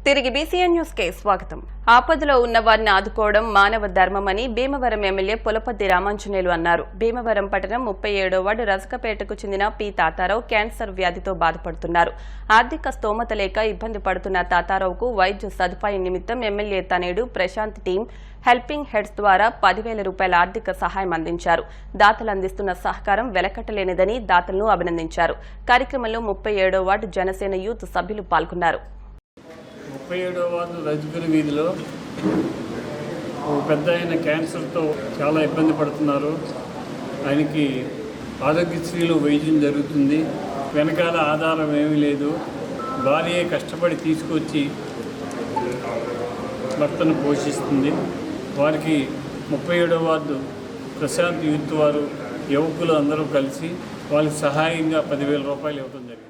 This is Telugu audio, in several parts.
తిరిగి బీసీఎన్ న్యూస్ కి స్వాగతం. ఆపదలో ఉన్న వారిని ఆదుకోవడం మానవ ధర్మమని భీమవరం ఎమ్మెల్యే పులపర్తి రామాంజనేయులు అన్నారు. భీమవరం పట్టణం 37వ వార్డు రజకపేటకు చెందిన పి తాతారావు క్యాన్సర్ వ్యాధితో బాధపడుతున్నారు. ఆర్థిక స్తోమత లేక ఇబ్బంది పడుతున్న తాతారావుకు వైద్య సదుపాయం నిమిత్తం MLA Tanedu Prashanth team helping heads ద్వారా 10,000 రూపాయల ఆర్థిక సహాయం అందించారు. దాతలు అందిస్తున్న సహకారం వెలకట్టలేనిదని దాతలను అభినందించారు. కార్యక్రమంలో 37వ వార్డు జనసేన యూత్ సభ్యులు పాల్గొన్నారు. 37వ వార్డు రజకుల వీధిలో పెద్ద ఆయన క్యాన్సర్తో చాలా ఇబ్బంది పడుతున్నారు. ఆయనకి ఆరోగ్యశ్రీలో వైద్యం జరుగుతుంది. వెనకాల ఆధారం ఏమీ లేదు. భార్య కష్టపడి తీసుకొచ్చి భర్తను పోషిస్తుంది. వారికి 37వ వార్డు ప్రశాంత్ యూత్ వారు యువకులు అందరూ కలిసి వాళ్ళకి సహాయంగా 10,000 రూపాయలు ఇవ్వడం జరిగింది.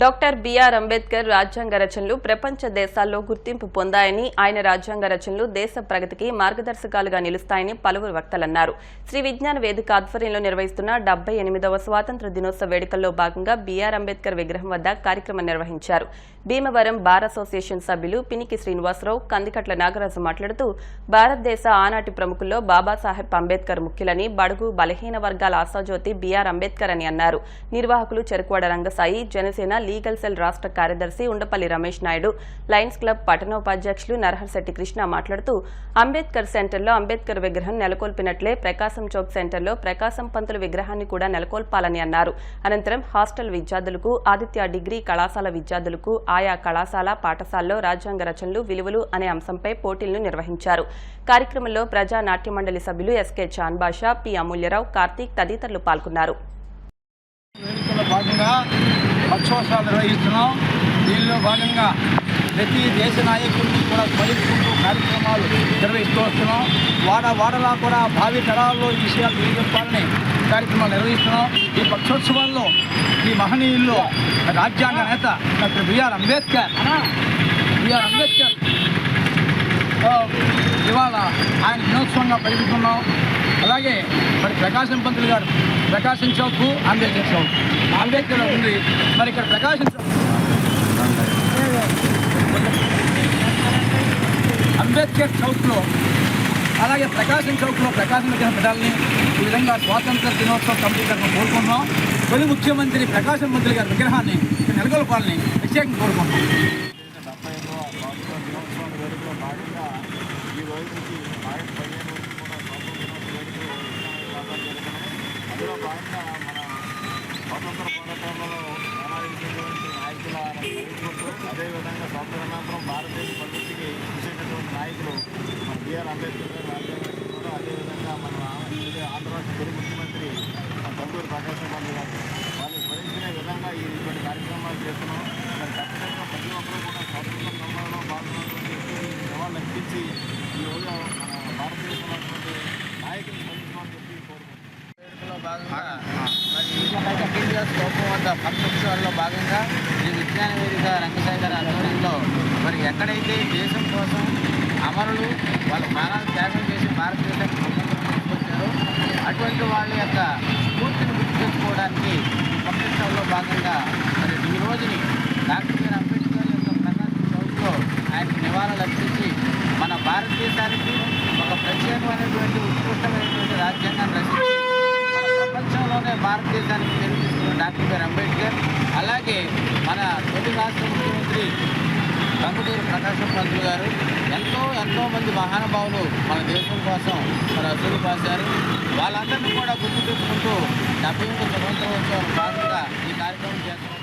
డాక్టర్ బిఆర్ అంబేద్కర్ రాజ్యాంగ రచనలు ప్రపంచ దేశాల్లో గుర్తింపు పొందాయని, ఆయన రాజ్యాంగ రచనలు దేశ ప్రగతికి మార్గదర్శకాలుగా నిలుస్తాయని పలువురు వక్తలన్నారు. శ్రీ విజ్ఞాన వేదిక ఆధ్వర్యంలో నిర్వహిస్తున్న 78వ స్వాతంత్ర దినోత్సవ వేడుకల్లో భాగంగా బిఆర్ అంబేద్కర్ విగ్రహం వద్ద కార్యక్రమం నిర్వహించారు. భీమవరం బార్ అసోసియేషన్ సభ్యులు పినికి శ్రీనివాసరావు, కందికట్ల నాగరాజు మాట్లాడుతూ భారతదేశ ఆనాటి ప్రముఖుల్లో బాబాసాహెబ్ అంబేద్కర్ ముఖ్యులని, బడుగు బలహీన వర్గాల ఆశాజ్యోతి బిఆర్ అంబేద్కర్ అని అన్నారు. నిర్వాహకులు చెరుకువాడ రంగసాయి, జనసేన లీగల్ సెల్ రాష్ట్ర కార్యదర్శి ఉండపల్లి రమేష్ నాయుడు, లయన్స్ క్లబ్ పట్టణోపాధ్యక్షులు నరహర్శెట్టి కృష్ణ మాట్లాడుతూ అంబేద్కర్ సెంటర్లో అంబేద్కర్ విగ్రహం నెలకొల్పినట్లే ప్రకాశం చౌక్ సెంటర్లో ప్రకాశం పంతులు విగ్రహాన్ని కూడా నెలకొల్పాలని అన్నారు. అనంతరం హాస్టల్ విద్యార్థులకు, ఆదిత్య డిగ్రీ కళాశాల విద్యార్థులకు ఆయా కళాశాల పాఠశాలలో రాజ్యాంగ రచనలు, విలువలు అనే అంశంపై పోటీలను నిర్వహించారు. కార్యక్రమంలో ప్రజా నాట్య మండలి సభ్యులు ఎస్కే చాన్ బాషా, పి అమూల్యరావు, కార్తీక్ తదితరులు పాల్గొన్నారు. పక్షోత్సవాలు నిర్వహిస్తున్నాం. దీనిలో భాగంగా ప్రతి దేశ నాయకుడిని కూడా స్మరించుకుంటూ కార్యక్రమాలు నిర్వహిస్తూ వస్తున్నాం. వాడలా కూడా భావి తరాల్లో ఈ విషయాలు తెలియజెప్పాలని కార్యక్రమాలు నిర్వహిస్తున్నాం. ఈ పక్షోత్సవాల్లో ఈ మహనీయుల్లో రాజ్యాంగ నేత డాక్టర్ బిఆర్ అంబేద్కర్ ఇవాళ ఆయన దినోత్సవంగా పరిగణిస్తున్నాం. అలాగే మరి ప్రకాశం పంతులు గారు ప్రకాశం చౌక్, అంబేద్కర్ చౌక్, అంబేద్కర్ ఉంది. మరి ఇక్కడ ప్రకాశం చౌక్ అంబేద్కర్ చౌక్లో, అలాగే ప్రకాశం చౌక్లో ప్రకాశం విగ్రహం పెట్టాలని ఈ విధంగా స్వాతంత్ర దినోత్సవ కమిటీ తరఫున కోరుకుంటున్నాం. తొలి ముఖ్యమంత్రి ప్రకాశం పంతులు గారి విగ్రహాన్ని నెలకొల్పాలని ప్రత్యేకంగా కోరుకుంటున్నాం. అందులో భాగంగా మన స్వాతంత్ర పోరాటంలో పోరాడినటువంటి నాయకుల చదువుకుంటూ అదేవిధంగా స్వాతంత్రానంతరం భారతదేశ పరిస్థితికి చూసేటటువంటి నాయకులు మన బిఆర్ అంబేద్కర్ గారు రాజ్యాంగంలో, అదేవిధంగా మన ఆంధ్రప్రదేశ్ తొలి ముఖ్యమంత్రి బందూరు ప్రకాశం పంతులు గారు వాళ్ళు స్మరించుకునే విధంగా ఇటువంటి కార్యక్రమాలు చేస్తున్నాం. మరి ఖచ్చితంగా ప్రతి ఒక్కరూ కూడా స్వాతంత్ర సంబంధంలో పాల్గొన్నటువంటి సవాళ్ళు అనిపించి ఈరోజు మన భారతదేశంలో నాయకులు స్మరించుకోవాలని చెప్పి కోరుకుంటున్నాం. భాగంగా మరి కోపం వద్ద పక్షోత్సవాల్లో భాగంగా ఈ విజ్ఞాన వేదిక రంగసాయి గారి ఆధ్వర్యంలో మరి ఎక్కడైతే దేశం కోసం అమరులు వాళ్ళ ప్రాణాలు త్యాగం చేసి భారతదేశానికి స్వతంత్రం తీసుకొచ్చారో అటువంటి వాళ్ళ యొక్క స్ఫూర్తిని గుర్తు తెచ్చుకోవడానికి ఈ పక్షోత్సవాల్లో భాగంగా మరి ఈ రోజుని డాక్టర్ బిఆర్ అంబేద్కర్ యొక్క ప్రకాశం చౌక్లో ఆయనకు నివాళులు అర్పించి మన భారతదేశానికి ఒక ప్రత్యేకమైనటువంటి ఉత్కృష్టమైనటువంటి రాజ్యాంగాన్ని రచించి ప్రపంచంలోనే భారతదేశానికి తెలిపిస్తున్న డాక్టర్ బిఆర్ అంబేద్కర్, అలాగే మన తొలి రాష్ట్ర ముఖ్యమంత్రి కంగుటూరు ప్రకాశం పంతులు గారు ఎంతో మంది మహానుభావులు మన దేశం కోసం మన అసలు పాశారు. వాళ్ళందరినీ కూడా గుర్తు తెచ్చుకుంటూ 70వ స్వతంత్రోత్సవం భాగంగా ఈ కార్యక్రమం చేస్తున్నారు.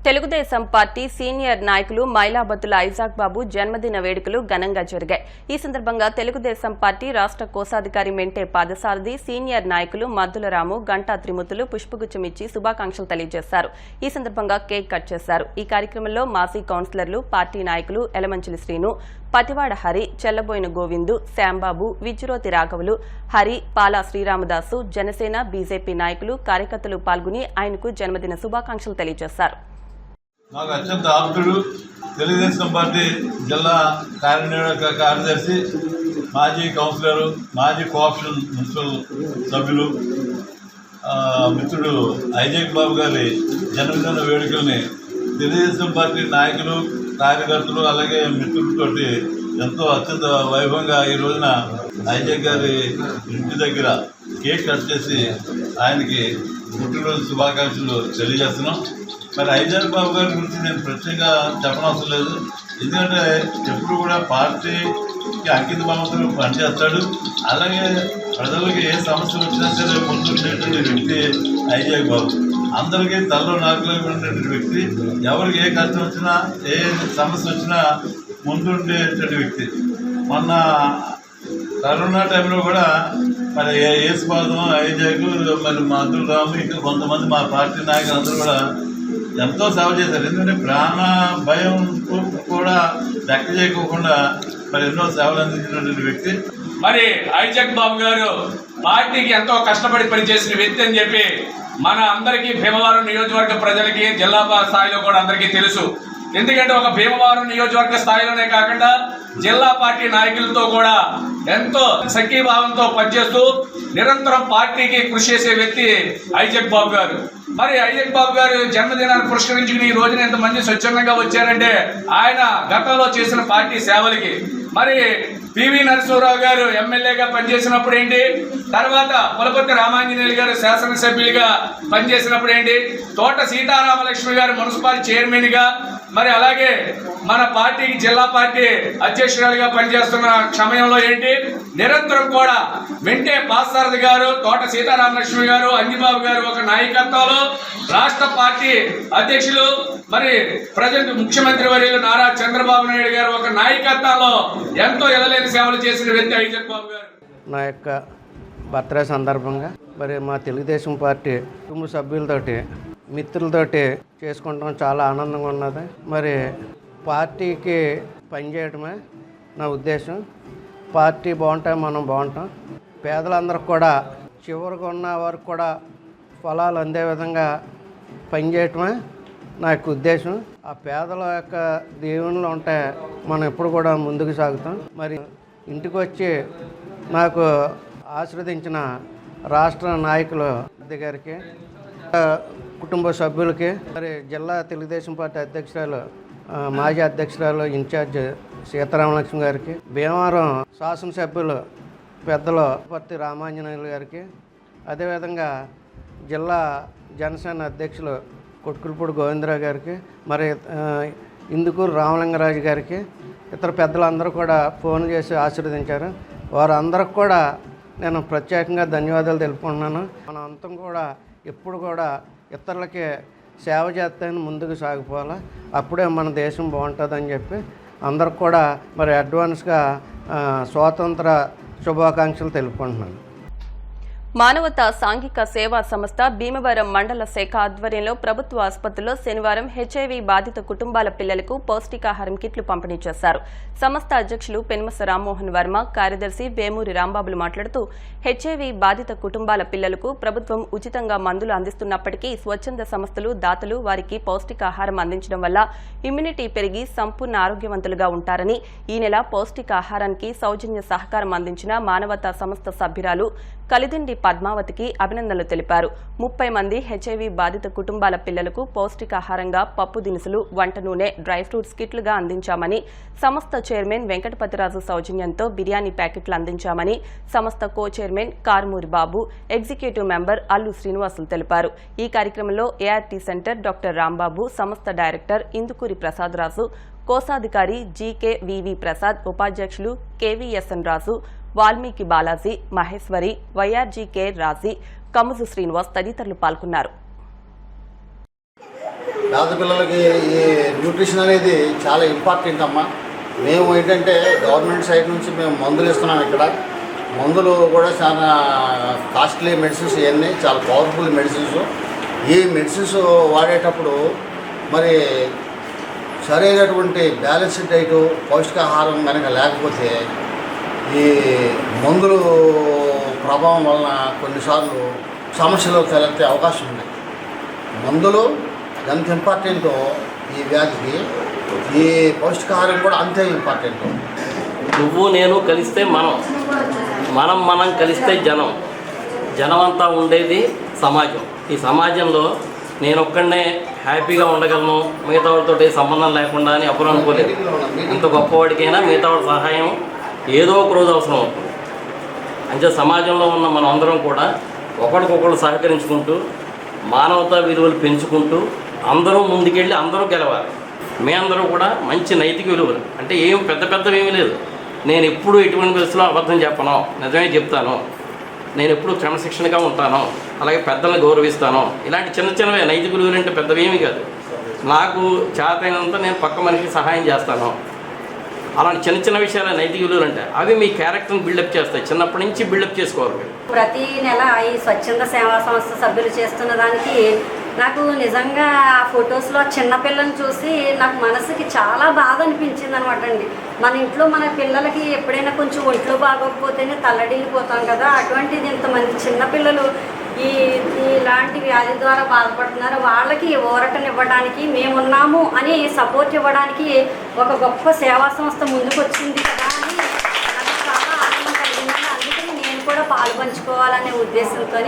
తెలుగుదేశం పార్టీ సీనియర్ నాయకులు మైలాబత్తుల ఐజాక్ బాబు జన్మదిన వేడుకలు ఘనంగా జరిగాయి. ఈ సందర్భంగా తెలుగుదేశం పార్టీ రాష్ట్ర కోశాధికారి మెంటే పాదసారథి, సీనియర్ నాయకులు మద్దుల రాము, గంటా త్రిమూర్తులు పుష్పగుచ్చమిచ్చి శుభాకాంక్షలు తెలియజేశారు. ఈ సందర్భంగా కేక్ కట్ చేశారు. ఈ కార్యక్రమంలో మాజీ కౌన్సిలర్లు, పార్టీ నాయకులు ఎలమంచిలి శ్రీను, పతివాడ హరి, చెల్లబోయిన గోవిందు, శ్యాంబాబు, విజ్రోతి రాఘవులు, హరి, పాలా శ్రీరామదాసు, జనసేన, బీజేపీ నాయకులు, కార్యకర్తలు పాల్గొని ఆయనకు జన్మదిన శుభాకాంక్షలు తెలియజేశారు. నాకు అత్యంత ఆప్తుడు, తెలుగుదేశం పార్టీ జిల్లా కార్యనిర్వాహక కార్యదర్శి, మాజీ కౌన్సిలరు, మాజీ కోఆప్షన్ మున్సిపల్ సభ్యులు మిత్రుడు ఐజాక్ బాబు గారి జన్మదిన వేడుకల్ని తెలుగుదేశం పార్టీ నాయకులు, కార్యకర్తలు అలాగే మిత్రులతోటి ఎంతో అత్యంత వైభవంగా ఈ రోజున ఐజాక్ గారి ఇంటి దగ్గర కేక్ కట్ చేసి ఆయనకి పుట్టినరోజు శుభాకాంక్షలు తెలియజేస్తున్నాం. మరి ఐజాక్ బాబు గారి గురించి నేను ప్రత్యేకంగా చెప్పనవసరం లేదు, ఎందుకంటే ఎప్పుడు కూడా పార్టీకి అంకిత భావంతో పనిచేస్తాడు. అలాగే ప్రజలకి ఏ సమస్యలు వచ్చినా సరే ముందుండేటువంటి వ్యక్తి ఐజాక్ బాబు. అందరికీ తలలో నాకులాగా ఉండేటువంటి వ్యక్తి. ఎవరికి ఏ కష్టం వచ్చినా ఏ సమస్య వచ్చినా ముందుండేటువంటి వ్యక్తి. మొన్న కరోనా టైంలో కూడా మరి ఏసుపాదం ఐజాక్ మరి మంత్రులు రాము ఇంకా కొంతమంది మా పార్టీ నాయకులు అందరూ కూడా ఎంతో సేవ చేశారు. ఎందుకంటే ప్రాణ భయం కూడా లెక్క చేయకోకుండా మరి ఎన్నో సేవలు అందించినటువంటి వ్యక్తి. మరి ఐజాక్ బాబు గారు పార్టీకి ఎంతో కష్టపడి పనిచేసిన వ్యక్తి అని చెప్పి మన అందరికీ భీమవరం నియోజకవర్గ ప్రజలకి జిల్లా స్థాయిలో కూడా అందరికీ తెలుసు. ఎందుకంటే ఒక భీమవరం నియోజకవర్గ స్థాయిలోనే కాకుండా జిల్లా పార్టీ నాయకులతో కూడా ఎంతో సఖీభావంతో పనిచేస్తూ నిరంతరం పార్టీకి కృషి చేసే వ్యక్తి ఐజాక్ బాబు గారు. మరి ఐజాక్ బాబు గారు జన్మదినాన్ని పురస్కరించుకుని ఈ రోజున ఎంతమంది స్వచ్ఛందంగా వచ్చారంటే ఆయన గతంలో చేసిన పార్టీ సేవలకి. మరి పివి నరసింహరావు గారు ఎమ్మెల్యేగా పనిచేసినప్పుడు ఏంటి, తర్వాత పులపర్తి రామాంజనేయులు గారు శాసనసభ్యులుగా పనిచేసినప్పుడు ఏంటి, తోట సీతారామలక్ష్మి గారు మున్సిపల్ చైర్మన్గా, మరి అలాగే మన పార్టీకి జిల్లా పార్టీ అధ్యక్షురాలుగా పనిచేస్తున్న సమయంలో ఏంటి నిరంతరం కూడా వెంటే పాసారథి గారు, తోట సీతారామలక్ష్మి గారు, అంజిబాబు గారు ఒక నాయకత్వంలో రాష్ట్ర పార్టీ అధ్యక్షులు మరి ప్రజెంట్ ముఖ్యమంత్రి వర్యులు నారా చంద్రబాబు నాయుడు గారు ఒక నాయకత్వంలో ఎంతో ఎదలేని సేవలు చేసిన వ్యక్తి ఐజాక్ బాబు గారు. నా యొక్క బర్త్డే సందర్భంగా మరి మా తెలుగుదేశం పార్టీ కుటుంబ సభ్యులతోటి మిత్రులతోటి చేసుకుంటాం చాలా ఆనందంగా ఉన్నది. మరి పార్టీకి పనిచేయడమే నా ఉద్దేశం. పార్టీ బాగుంటే మనం బాగుంటాం. పేదలందరికీ కూడా చివరికి ఉన్న వారికి కూడా ఫలాలు అందే విధంగా పనిచేయటమే నా యొక్క ఉద్దేశం. ఆ పేదల యొక్క దేవుళ్ళు ఉంటే మనం ఎప్పుడు కూడా ముందుకు సాగుతాం. మరి ఇంటికి వచ్చి నాకు ఆశీర్వదించిన రాష్ట్ర నాయకులు గారికి, కుటుంబ సభ్యులకి, మరి జిల్లా తెలుగుదేశం పార్టీ అధ్యక్షురాలు మాజీ అధ్యక్షురాలు ఇన్ఛార్జ్ సీతారామలక్ష్మి గారికి, భీమవరం శాసనసభ్యులు పెద్దలు పులపర్తి రామాంజనేయులు గారికి, అదేవిధంగా జిల్లా జనసేన అధ్యక్షులు కొట్కులపూడి గోవిందరావు గారికి, మరి ఇందుకూరు రామలింగరాజు గారికి, ఇతర పెద్దలందరూ కూడా ఫోన్ చేసి ఆశీర్వదించారు. వారందరికి కూడా నేను ప్రత్యేకంగా ధన్యవాదాలు తెలుపుకుంటున్నాను. మనం అంతం కూడా ఎప్పుడు కూడా ఇతరులకి సేవ చేస్తాయని ముందుకు సాగిపోవాలి. అప్పుడే మన దేశం బాగుంటుందని చెప్పి అందరికి కూడా మరి అడ్వాన్స్గా స్వాతంత్ర శుభాకాంక్షలు తెలుపుకుంటున్నాను. మానవతా సాంఘిక సేవా సంస్థ భీమవరం మండల శాఖ ఆధ్వర్యంలో ప్రభుత్వ ఆసుపత్రిలో శనివారం హెచ్ఐవి బాధిత కుటుంబాల పిల్లలకు పౌష్టికాహారం కిట్లు పంపిణీ చేశారు. సంస్థ అధ్యక్షులు పెనుమస రామ్మోహన్ వర్మ, కార్యదర్శి వేమూరి రాంబాబులు మాట్లాడుతూ హెచ్ఐవి బాధిత కుటుంబాల పిల్లలకు ప్రభుత్వం ఉచితంగా మందులు అందిస్తున్నప్పటికీ స్వచ్ఛంద సంస్థలు, దాతలు వారికి పౌష్టికాహారం అందించడం వల్ల ఇమ్యూనిటీ పెరిగి సంపూర్ణ ఆరోగ్యవంతులుగా ఉంటారని, ఈ నెల పౌష్టికాహారానికి సౌజన్య సహకారం అందించిన మానవతా సంస్థ సభ్యురాలు కలిదిండి పద్మావతికి అభినందనలు తెలిపారు. 30 మంది హెచ్ఐవి బాధిత కుటుంబాల పిల్లలకు పౌష్టికాహారంగా పప్పు దినుసులు, వంట నూనె, డ్రై ఫ్రూట్స్ కిట్లుగా అందించామని, సంస్థ చైర్మన్ వెంకటపతిరాజు సౌజన్యంతో బిర్యానీ ప్యాకెట్లు అందించామని సంస్థ కో చైర్మన్ కారుమూరి బాబు, ఎగ్జిక్యూటివ్ మెంబర్ అల్లు శ్రీనివాసులు తెలిపారు. ఈ కార్యక్రమంలో ఏఆర్టీ సెంటర్ డాక్టర్ రాంబాబు, సంస్థ డైరెక్టర్ ఇందుకూరి ప్రసాద్ రాజు, కోశాధికారి జీకేవివి ప్రసాద్, ఉపాధ్యక్షులు కేవీఎస్ఎన్ రాజు, వాల్మీకి బాలాజీ, మహేశ్వరి, వైఆర్జీకే రాజీ, కముజు శ్రీనివాస్ తదితరులు పాల్గొన్నారు. పేద పిల్లలకి ఈ న్యూట్రిషన్ అనేది చాలా ఇంపార్టెంట్ అమ్మా. మేము ఏంటంటే గవర్నమెంట్ సైడ్ నుంచి మేము మందులు ఇస్తున్నాం. ఇక్కడ మందులు కూడా చాలా కాస్ట్లీ మెడిసిన్స్, ఇవన్నీ చాలా పవర్ఫుల్ మెడిసిన్స్. ఈ మెడిసిన్స్ వాడేటప్పుడు మరి సరైనటువంటి బ్యాలెన్స్డ్ డైట్, పౌష్టికాహారం కనుక లేకపోతే ఈ మందులు ప్రభావం వలన కొన్నిసార్లు సమస్యలు తలెత్తే అవకాశం ఉంది. మందులు ఎంత ఇంపార్టెంటో ఈ వ్యాధికి, ఈ పౌష్టికాహారం కూడా అంతే ఇంపార్టెంట్. నువ్వు నేను కలిస్తే మనం కలిస్తే జనం అంతా ఉండేది సమాజం. ఈ సమాజంలో నేను ఒక్కడనే హ్యాపీగా ఉండగలను మిగతా వాళ్ళతో సంబంధం లేకుండా అని ఎప్పుడు అనుకోలేదు. ఎంత గొప్పవాడికైనా మిగతా వాళ్ళ సహాయం ఏదో ఒక రోజు అవసరం అవుతుంది. అంటే సమాజంలో ఉన్న మనం అందరం కూడా ఒకరికొకరు సహకరించుకుంటూ మానవతా విలువలు పెంచుకుంటూ అందరూ ముందుకెళ్ళి అందరూ గెలవాలి. మీ అందరూ కూడా మంచి నైతిక విలువలు అంటే ఏం పెద్దవి ఏమీ లేదు. నేను ఎప్పుడు ఎటువంటి పరిస్థితుల్లో అబద్ధం చెప్పను, నిజమే చెప్తాను. నేను ఎప్పుడు క్రమశిక్షణగా ఉంటాను, అలాగే పెద్దలను గౌరవిస్తాను. ఇలాంటి చిన్నవే నైతిక విలువలు అంటే పెద్దవేమీ కాదు. నాకు చేతైనంత నేను పక్క మనిషికి సహాయం చేస్తాను. అలాంటి చిన్న విషయాలు నైతిక విలువలు అంటే అవి మీ క్యారెక్టర్ని బిల్డప్ చేస్తాయి. చిన్నప్పటి నుంచి బిల్డప్ చేసుకోవాలి. ప్రతి నెల ఈ స్వచ్ఛంద సేవా సంస్థ సభ్యులు చేస్తున్న దానికి నాకు నిజంగా ఆ ఫొటోస్లో చిన్నపిల్లని చూసి నాకు మనసుకి చాలా బాధ అనిపించింది అనమాట అండి. మన ఇంట్లో మన పిల్లలకి ఎప్పుడైనా కొంచెం ఒంట్లో బాగోకపోతేనే తల్లడిల్లిపోతాం కదా, అటువంటిది ఇంతమంది చిన్నపిల్లలు ఇలాంటి వ్యాధి ద్వారా బాధపడుతున్నారు. వాళ్ళకి ఊరటనివ్వడానికి మేమున్నాము అని సపోర్ట్ ఇవ్వడానికి ఒక గొప్ప సేవా సంస్థ ముందుకు వచ్చింది కదా అని నాకు చాలా ఆనందం కలిగింది. అందుకని నేను కూడా పాలు పంచుకోవాలనే ఉద్దేశంతో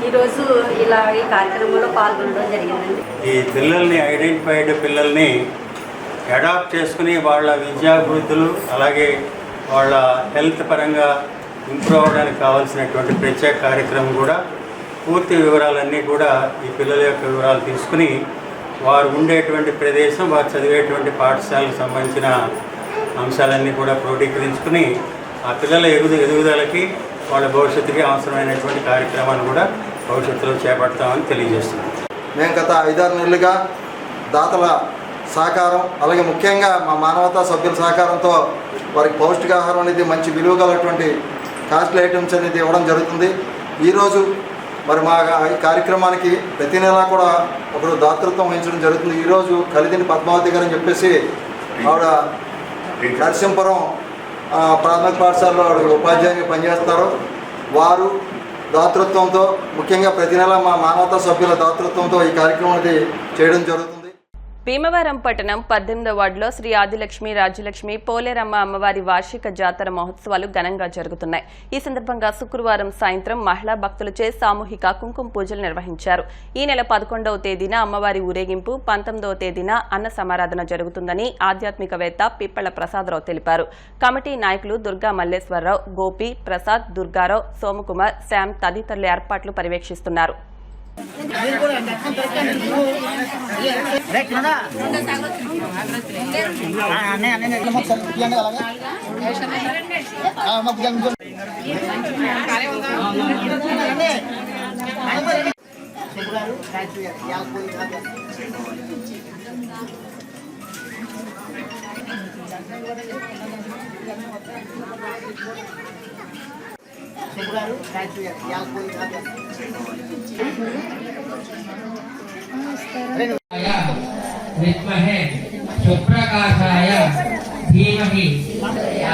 ఈరోజు ఇలా ఈ కార్యక్రమంలో పాల్గొనడం జరిగిందండి. ఈ పిల్లల్ని ఐడెంటిఫైడ్ పిల్లల్ని అడాప్ట్ చేసుకుని వాళ్ళ విద్యాభివృద్ధులు అలాగే వాళ్ళ హెల్త్ పరంగా ఇంప్రూవ్ అవ్వడానికి కావాల్సినటువంటి ప్రత్యేక కార్యక్రమం కూడా పూర్తి వివరాలన్నీ కూడా ఈ పిల్లల యొక్క వివరాలు తీసుకుని వారు ఉండేటువంటి ప్రదేశం, వారు చదివేటువంటి పాఠశాలకు సంబంధించిన అంశాలన్నీ కూడా క్రోడీకరించుకుని ఆ పిల్లల ఎదుగుదలకి వాళ్ళ భవిష్యత్తుకి అవసరమైనటువంటి కార్యక్రమాన్ని కూడా భవిష్యత్తులో చేపడతామని తెలియజేస్తున్నాం. మేము గత 5-6 నెలలుగా దాతల సహకారం అలాగే ముఖ్యంగా మా మానవతా సభ్యుల సహకారంతో వారికి పౌష్టికాహారం అనేది మంచి విలువ గలటువంటి కాస్ట్లీ ఐటమ్స్ అనేది ఇవ్వడం జరుగుతుంది. ఈరోజు మరి మా ఈ కార్యక్రమానికి ప్రతి నెల కూడా ఒకరు దాతృత్వం వహించడం జరుగుతుంది. ఈరోజు కలిదిని పద్మావతి గారు అని చెప్పేసి ఆవిడ నరసింపురం ప్రాథమిక పాఠశాలలో ఆవిడ ఉపాధ్యాయునిగా పనిచేస్తారు. వారు దాతృత్వంతో ముఖ్యంగా ప్రతి నెల మా మానవతా సభ్యుల దాతృత్వంతో ఈ కార్యక్రమం అనేది చేయడం జరుగుతుంది. భీమవరం పట్టణం 18వ వార్డులో శ్రీ ఆదిలక్ష్మి రాజ్యలక్ష్మి పోలేరమ్మ అమ్మవారి వార్షిక జాతర మహోత్సవాలు ఘనంగా జరుగుతున్నాయి. ఈ సందర్భంగా శుక్రవారం సాయంత్రం మహిళా భక్తులచే సామూహిక కుంకుమ పూజలు నిర్వహించారు. ఈ నెల 11వ తేదీన అమ్మవారి ఊరేగింపు, 19వ తేదీన అన్న సమారాధన జరుగుతుందని ఆధ్యాత్మికవేత్త పిప్పళ్ల ప్రసాదరావు తెలిపారు. కమిటీ నాయకులు దుర్గా మల్లేశ్వరరావు, గోపి, ప్రసాద్, దుర్గారావు, సోమకుమార్, శ్యామ్ తదితరుల ఏర్పాట్లు పర్యవేక్షిస్తున్నారు. విద్మహే సుప్రకాశాయ ధీమహి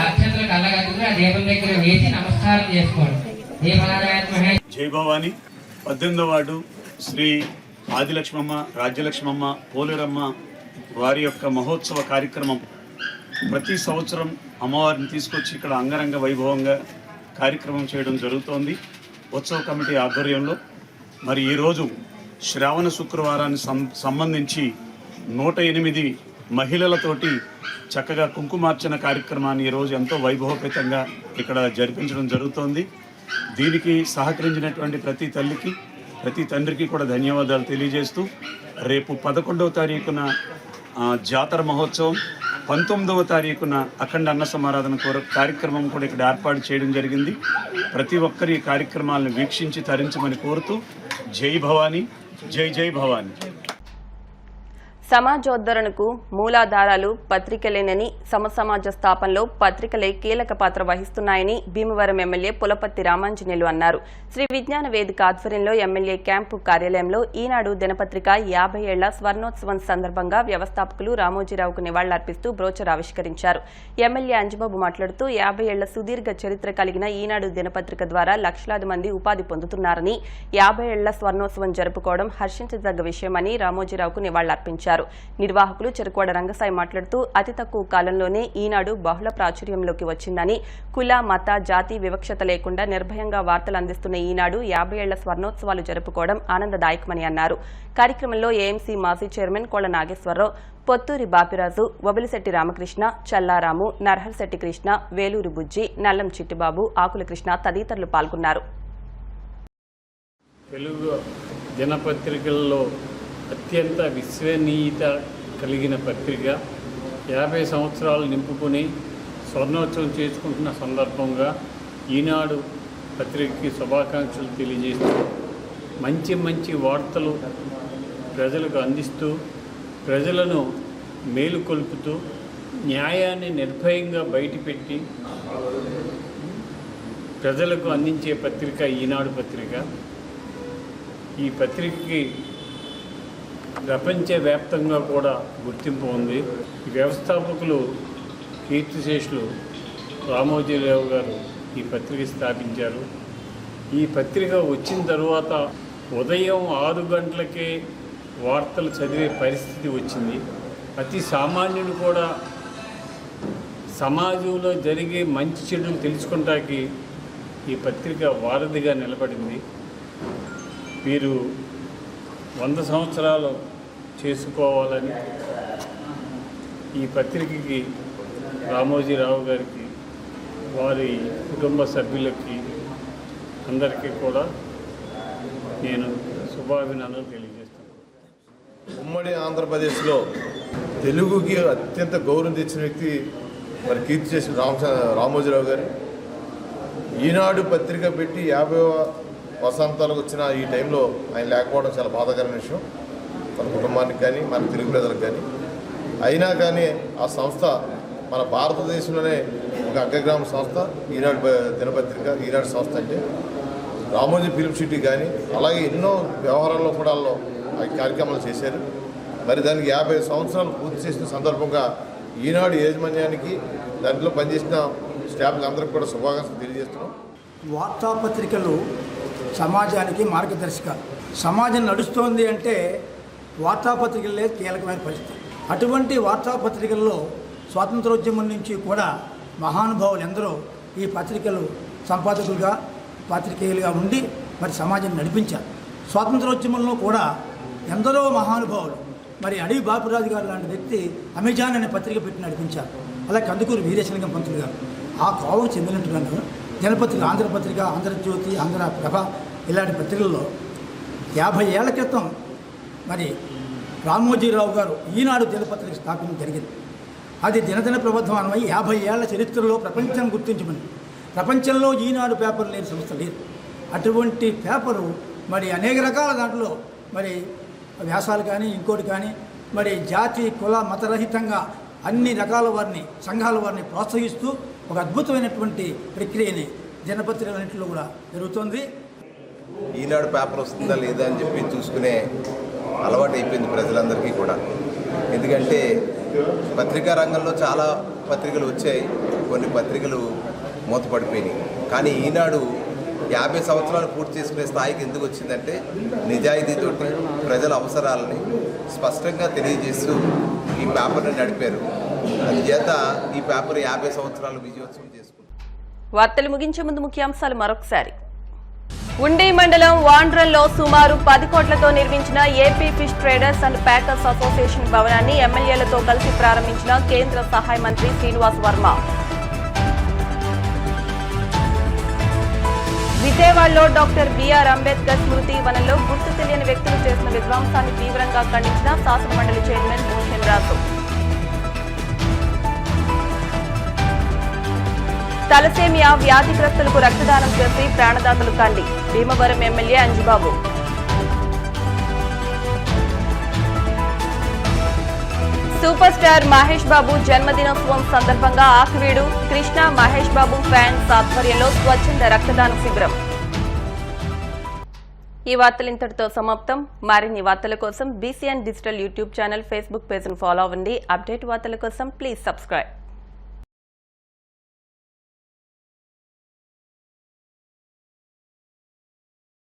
అక్షంతలు కళ్ళగట్టుకుని దీపం దగ్గర వేసి నమస్కారం చేసుకోండి. దీపారాయణ జై భవాని 18వ వార్డు శ్రీ ఆదిలక్ష్మమ్మ రాజ్యలక్ష్మమ్మ పోలేరమ్మ వారి యొక్క మహోత్సవ కార్యక్రమం ప్రతి సంవత్సరం అమ్మవారిని తీసుకొచ్చి ఇక్కడ అంగరంగ వైభవంగా కార్యక్రమం చేయడం జరుగుతోంది. ఉత్సవ కమిటీ ఆధ్వర్యంలో మరి ఈరోజు శ్రావణ శుక్రవారానికి సంబంధించి 108 మహిళలతోటి చక్కగా కుంకుమార్చన కార్యక్రమాన్ని ఈరోజు ఎంతో వైభవపేతంగా ఇక్కడ జరిపించడం జరుగుతోంది. దీనికి సహకరించినటువంటి ప్రతి తల్లికి ప్రతి తండ్రికి కూడా ధన్యవాదాలు తెలియజేస్తూ రేపు 11వ తారీఖున జాతర మహోత్సవం, 19వ తారీఖున అఖండ అన్న సమారాధన కార్యక్రమం కూడా ఇక్కడ ఏర్పాటు చేయడం జరిగింది. ప్రతి ఒక్కరి కార్యక్రమాలను వీక్షించి తరించమని కోరుతూ జై భవానీ, జై జై భవానీ. సమాజోద్ధరణకు మూలాధారాలు పత్రికలేనని, సమసమాజ స్థాపనలో పత్రికలే కీలక పాత్ర వహిస్తున్నాయని భీమవరం ఎమ్మెల్యే పులపర్తి రామాంజనేయులు అన్నారు. శ్రీ విజ్ఞాన వేదిక ఆధ్వర్యంలో ఎమ్మెల్యే క్యాంపు కార్యాలయంలో ఈనాడు దినపత్రిక 50 ఏళ్ల స్వర్ణోత్సవం సందర్భంగా వ్యవస్థాపకులు రామోజీరావుకు నివాళులర్పిస్తూ బ్రోచర్ ఆవిష్కరించారు. ఎమ్మెల్యే అంజబాబు మాట్లాడుతూ 50 ఏళ్ల సుదీర్ఘ చరిత్ర కలిగిన ఈనాడు దినపత్రిక ద్వారా లక్షలాది మంది ఉపాధి పొందుతున్నారని, 50 ఏళ్ల స్వర్ణోత్సవం జరుపుకోవడం హర్షించదగ్గ విషయమని రామోజీరావుకు నివాళులర్పించారు. పాల్గొన్నారు. నిర్వాహకులు చెరుకోడ రంగసాయి మాట్లాడుతూ అతి తక్కువ కాలంలోనే ఈనాడు బహుళ ప్రాచుర్యంలోకి వచ్చిందని, కుల మత జాతి వివక్షత లేకుండా నిర్భయంగా వార్తలు అందిస్తున్న ఈనాడు 50 ఏళ్ల స్వర్ణోత్సవాలు జరుపుకోవడం ఆనందదాయకమని అన్నారు. కార్యక్రమంలో ఏఎంసీ మాజీ చైర్మన్ కోళ్ల నాగేశ్వరరావు, పొత్తూరి బాపిరాజు, వబిలిశెట్టి రామకృష్ణ, చల్లారాము, నర్హల్శెట్టి కృష్ణ, వేలూరు బుజ్జి, నల్లం చిట్టిబాబు, ఆకుల కృష్ణ తదితరులు పాల్గొన్నారు. తెలుగు దినపత్రికల్లో అత్యంత విశ్వనీయత కలిగిన పత్రిక 50 సంవత్సరాలు నింపుకుని స్వర్ణోత్సవం చేసుకుంటున్న సందర్భంగా ఈనాడు పత్రికకి శుభాకాంక్షలు తెలియజేస్తూ మంచి మంచి వార్తలు ప్రజలకు అందిస్తూ ప్రజలను మేలుకొల్పుతూ న్యాయాన్ని నిర్భయంగా బయటపెట్టి ప్రజలకు అందించే పత్రిక ఈనాడు పత్రిక. ఈ పత్రికకి ప్రపంచవ్యాప్తంగా కూడా గుర్తింపు ఉంది. వ్యవస్థాపకులు కీర్తిశేషులు రామోజీరావు గారు ఈ పత్రిక స్థాపించారు. ఈ పత్రిక వచ్చిన తర్వాత ఉదయం 6 గంటలకే వార్తలు చదివే పరిస్థితి వచ్చింది. అతి సామాన్యుడు కూడా సమాజంలో జరిగే మంచి చెడులు తెలుసుకుంటానికి ఈ పత్రిక వారధిగా నిలబడింది. వీరు 100 సంవత్సరాలు చేసుకోవాలని ఈ పత్రికకి రామోజీరావు గారికి, వారి కుటుంబ సభ్యులకి అందరికీ కూడా నేను శుభాభినందనలు తెలియజేస్తాను. ఉమ్మడి ఆంధ్రప్రదేశ్లో తెలుగుకి అత్యంత గౌరవం తెచ్చిన వ్యక్తి మరి కీర్తి చేసిన రామోజీరావు గారు. ఈనాడు పత్రిక పెట్టి 50వ వసంతాలకు వచ్చిన ఈ టైంలో ఆయన లేకపోవడం చాలా బాధాకరమైన విషయం, మన కుటుంబానికి కానీ మన తెలుగు ప్రజలకు కానీ. అయినా కానీ ఆ సంస్థ మన భారతదేశంలోనే ఒక అగ్రగ్రామ సంస్థ ఈనాడు దినపత్రిక. ఈనాడు సంస్థ అంటే రామోజీ ఫిలిం సిటీ కానీ అలాగే ఎన్నో వ్యవహారాల్లో కూడా కార్యక్రమాలు చేశారు. మరి దానికి 50 సంవత్సరాలు పూర్తి చేసిన సందర్భంగా ఈనాడు యాజమాన్యానికి దాంట్లో పనిచేసిన స్టాఫ్కి అందరికీ కూడా శుభాకాంక్షలు తెలియజేస్తున్నాం. వార్తాపత్రికలు సమాజానికి మార్గదర్శకాలు. సమాజం నడుస్తోంది అంటే వార్తాపత్రికలే కీలకమైన పరిస్థితి. అటువంటి వార్తాపత్రికల్లో స్వాతంత్రోద్యమం నుంచి కూడా మహానుభావులు ఎందరో ఈ పత్రికలు సంపాదకులుగా పాత్రికేయులుగా ఉండి మరి సమాజం నడిపించారు. స్వాతంత్రోద్యమంలో కూడా ఎందరో మహానుభావులు, మరి అడవి బాపురాజు గారు లాంటి వ్యక్తి అమెజాన్ అనే పత్రిక పెట్టి నడిపించారు. అలాగే కందుకూరు వీరేశలింగం పంతులు గారు ఆ కోవకు చెందినట్టుగాను దినపత్రిక, ఆంధ్రపత్రిక, ఆంధ్రజ్యోతి, ఆంధ్రప్రభ ఇలాంటి పత్రికల్లో 50 ఏళ్ల క్రితం మరి రామోజీరావు గారు ఈనాడు దినపత్రిక స్థాపించడం జరిగింది. అది దినదిన ప్రబద్ధమానమై 50 ఏళ్ల చరిత్రలో ప్రపంచం గుర్తించమని. ప్రపంచంలో ఈనాడు పేపర్ లేని సంస్థ లేదు. అటువంటి పేపరు మరి అనేక రకాల దాంట్లో మరి వ్యాసాలు కానీ ఇంకోటి కానీ మరి జాతి కుల మతరహితంగా అన్ని రకాల వారిని సంఘాల వారిని ప్రోత్సహిస్తూ ఒక అద్భుతమైనటువంటి ప్రక్రియని దినపత్రికలన్నింటిలో కూడా జరుగుతుంది. ఈనాడు పేపర్ వస్తుందా లేదా అని చెప్పి చూసుకునే అలవాటు అయిపోయింది ప్రజలందరికీ కూడా. ఎందుకంటే పత్రికా రంగంలో చాలా పత్రికలు వచ్చాయి, కొన్ని పత్రికలు మూతపడిపోయినాయి. కానీ ఈనాడు 50 సంవత్సరాలు పూర్తి చేసుకునే స్థాయికి ఎందుకు వచ్చిందంటే నిజాయితీతో ప్రజల అవసరాలని స్పష్టంగా తెలియజేస్తూ ఈ పేపర్ని నడిపారు. అందుచేత ఈ పేపర్ 50 సంవత్సరాలు విజయోత్సవం చేసుకుంది. వార్తలు ముగించే ముందు ముఖ్యాంశాలు మరొకసారి. ఉండి మండలం వాండ్రంలో సుమారు 10 కోట్లతో నిర్మించిన AP fish traders and packers association భవనాన్ని ఎమ్మెల్యేలతో కలిసి ప్రారంభించిన కేంద్ర సహాయ మంత్రి శ్రీనివాస్ వర్మ. విజయవాడలో డాక్టర్ బిఆర్ అంబేద్కర్ స్మృతి వనంలో గుర్తు తెలియని వ్యక్తులు చేసిన విధ్వంసాన్ని తీవ్రంగా ఖండించిన శాసనమండలి చైర్మన్ మోహన్ రాజు. తలసేమియా వ్యాధిగ్రస్తులకు రక్తదానం చేసి ప్రాణదాతలు కండి Bhimavaram MLA Anjubabu. Super star Mahesh Babu జన్మదినోత్సవం సందర్భంగా ఆకివీడు కృష్ణ మహేష్ బాబు ఫ్యాన్స్ ఆధ్వర్యంలో స్వచ్ఛంద రక్తదాన శిబిరం. ఈ వార్తలు ఇంతటితో సమాప్తం. మరిన్ని వార్తల కోసం BCN digital YouTube channel, Facebook పేజ్ను ఫాలో అవ్వండి. అప్డేట్ వార్తల కోసం ప్లీజ్ సబ్స్క్రైబ్.